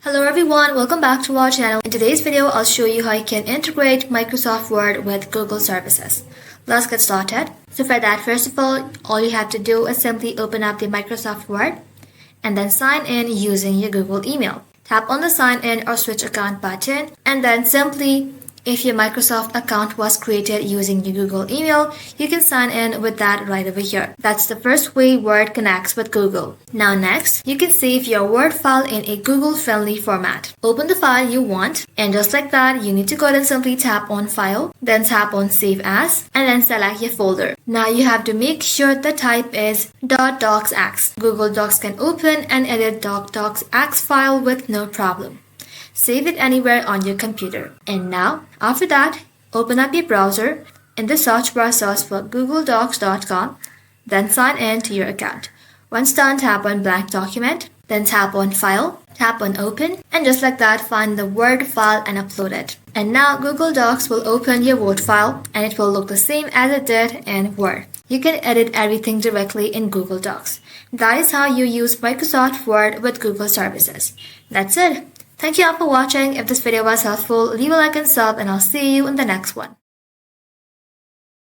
Hello everyone, welcome back to our channel. In today's video, I'll show you how you can integrate Microsoft Word with Google services. Let's get started. So for that, first of all you have to do is simply open up the Microsoft Word and then sign in using your Google email. Tap on the sign in or switch account button and then simply, if your Microsoft account was created using your Google email, you can sign in with that right over here. That's the first way Word connects with Google. Now next, you can save your Word file in a Google-friendly format. Open the file you want, and just like that, you need to go ahead and simply tap on File, then tap on Save As, and then select your folder. Now you have to make sure the type is .docx. Google Docs can open and edit .docx file with no problem. Save it anywhere on your computer. And now, after that, open up your browser. In the search bar, search for googledocs.com, then sign in to your account. Once done, tap on Blank Document, then tap on File, tap on Open, and just like that, find the Word file and upload it. And now, Google Docs will open your Word file, and it will look the same as it did in Word. You can edit everything directly in Google Docs. That is how you use Microsoft Word with Google services. That's it. Thank you all for watching. If this video was helpful, leave a like and sub, and I'll see you in the next one.